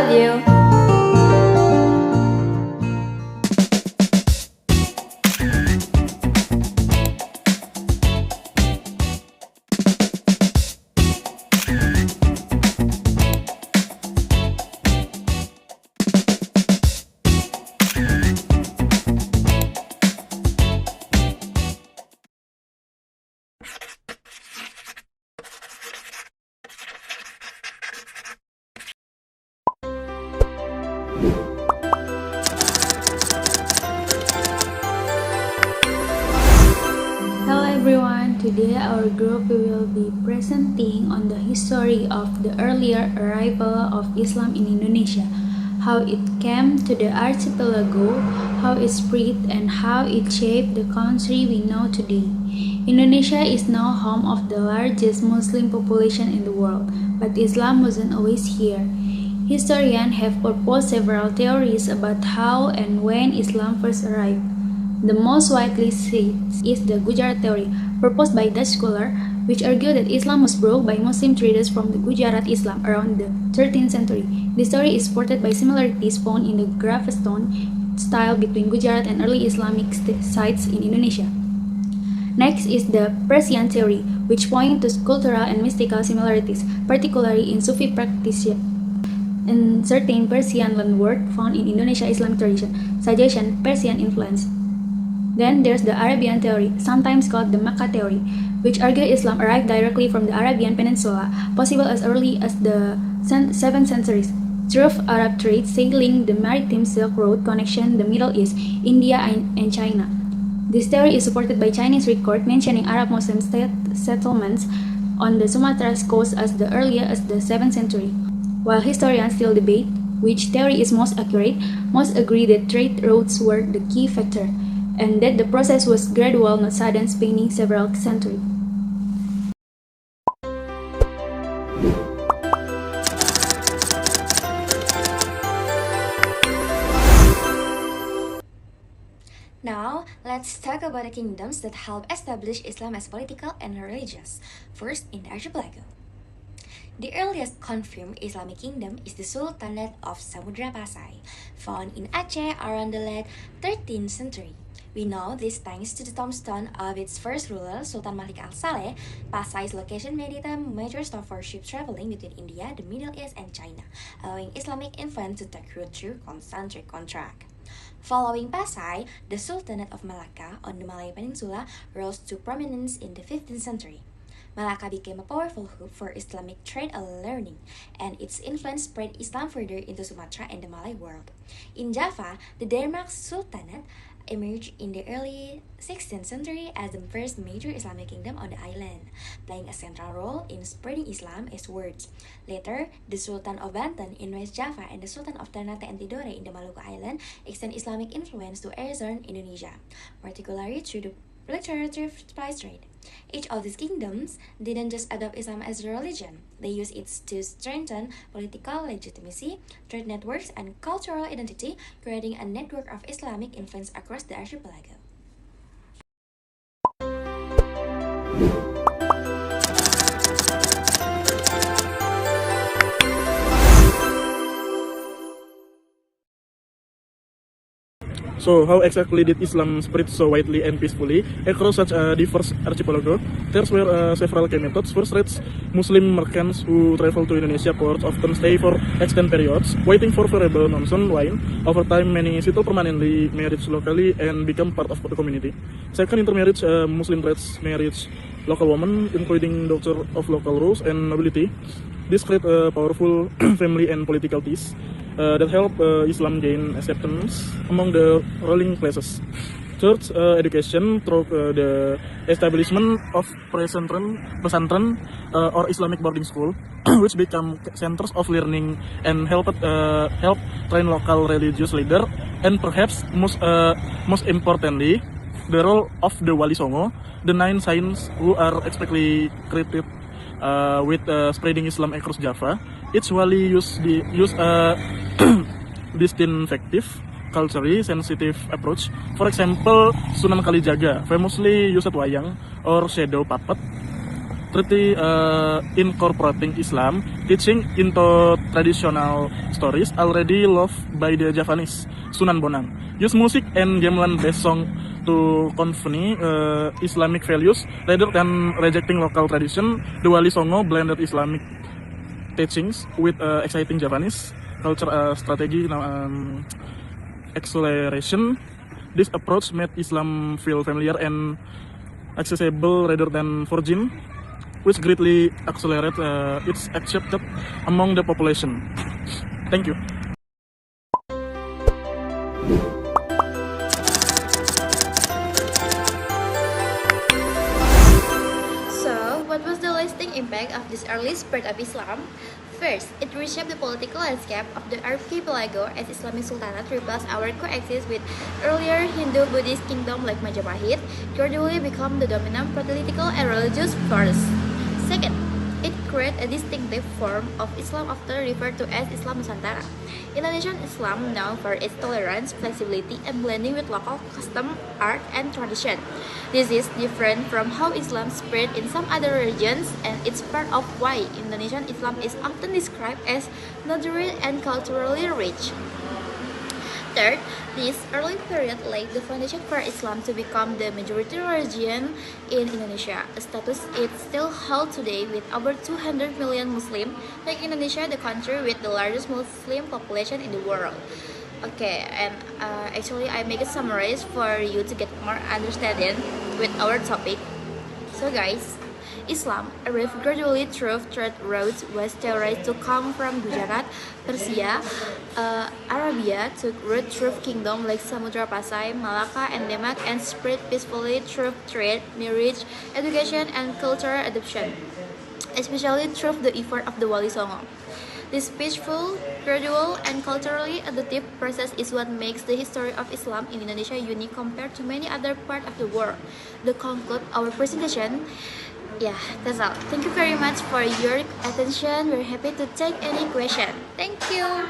love you. Hello everyone, today our group will be presenting on the history of the earlier arrival of Islam in Indonesia, how it came to the archipelago, how it spread, and how it shaped the country we know today. Indonesia is now home of the largest Muslim population in the world, but Islam wasn't always here. Historians have proposed several theories about how and when Islam first arrived. The most widely said is the Gujarat theory, proposed by Dutch scholar, which argued that Islam was brought by Muslim traders from the Gujarat Islam around the 13th century. This story is supported by similarities found in the gravestone style between Gujarat and early Islamic sites in Indonesia. Next is the Persian theory, which points to cultural and mystical similarities, particularly in Sufi practices and certain Persian loanword found in Indonesia Islamic tradition, suggestion Persian influence. Then there's the Arabian theory, sometimes called the Makkah theory, which argues Islam arrived directly from the Arabian Peninsula, possible as early as the 7th centuries, through Arab trade sailing the maritime Silk Road connection the Middle East, India, and China. This theory is supported by Chinese record mentioning Arab Muslim settlements on the Sumatra's coast as the earlier as the 7th century. While historians still debate which theory is most accurate, most agree that trade routes were the key factor, and that the process was gradual, not sudden, spanning several centuries. Now, let's talk about the kingdoms that helped establish Islam as political and religious. First, in the archipelago. The earliest confirmed Islamic kingdom is the Sultanate of Samudra Pasai, found in Aceh around the late 13th century. We know this thanks to the tombstone of its first ruler, Sultan Malik al-Saleh. Pasai's location made it a major stop for ships traveling between India, the Middle East, and China, allowing Islamic influence to take root through concentric contract. Following Pasai, the Sultanate of Malacca on the Malay Peninsula rose to prominence in the 15th century. Malacca became a powerful hub for Islamic trade and learning, and its influence spread Islam further into Sumatra and the Malay world. In Java, the Demak Sultanate emerged in the early 16th century as the first major Islamic kingdom on the island, playing a central role in spreading Islam eastwards. Later, the Sultan of Banten in West Java and the Sultan of Ternate and Tidore in the Maluku Island extend Islamic influence to eastern Indonesia, particularly through the literature spice trade. Each of these kingdoms didn't just adopt Islam as a religion, they used it to strengthen political legitimacy, trade networks, and cultural identity, creating a network of Islamic influence across the archipelago. So, how exactly did Islam spread so widely and peacefully across such a diverse archipelago? There were several key methods. First, Muslim merchants who traveled to Indonesia ports often stay for extended periods, waiting for favorable monsoon wine. Over time, many settled permanently, married locally, and become part of the community. Second, intermarriage. Muslim trades married local women, including daughters of local rules and nobility. This created a powerful family and political ties that help Islam gain acceptance among the ruling classes. Third, education through the establishment of pesantren or Islamic boarding school, which become centers of learning and help train local religious leader, and perhaps most importantly, the role of the Wali Songo, the 9 saints who are expectedly credited with spreading Islam across Java. Each wali use a distinctive, culturally sensitive approach. For example, Sunan Kalijaga famously used wayang or shadow puppet treaty incorporating Islam teaching into traditional stories already loved by the Javanese, Sunan Bonang. Use music and gamelan-based song to convey Islamic values rather than rejecting local tradition. The Wali Songo blended Islamic teachings with exciting Japanese culture strategy acceleration. This approach made Islam feel familiar and accessible rather than foreign, which greatly accelerate its accepted among the population. Thank you. So, what was the lasting impact of this early spread of Islam? First, it reshaped the political landscape of the archipelago as Islamic Sultanate replaced our coexist with earlier Hindu-Buddhist kingdom like Majapahit, gradually become the dominant political and religious force. Second, it created a distinctive form of Islam often referred to as Islam Nusantara. Indonesian Islam known for its tolerance, flexibility, and blending with local custom, art, and tradition. This is different from how Islam spread in some other regions, and it's part of why Indonesian Islam is often described as moderate and culturally rich. Third, this early period laid the foundation for Islam to become the majority religion in Indonesia, a status it still holds today with over 200 million Muslims, making Indonesia the country with the largest Muslim population in the world. Okay, and actually I make a summary for you to get more understanding with our topic. So guys, Islam arrived gradually through trade routes, was theorized to come from Gujarat, Persia, Arabia, took root through kingdoms like Samudra Pasai, Malacca, and Demak, and spread peacefully through trade, marriage, education, and cultural adoption, especially through the effort of the Wali Songo. This peaceful, gradual, and culturally adaptive process is what makes the history of Islam in Indonesia unique compared to many other parts of the world. To conclude our presentation, yeah, that's all. Thank you very much for your attention. We're happy to take any question. Thank you.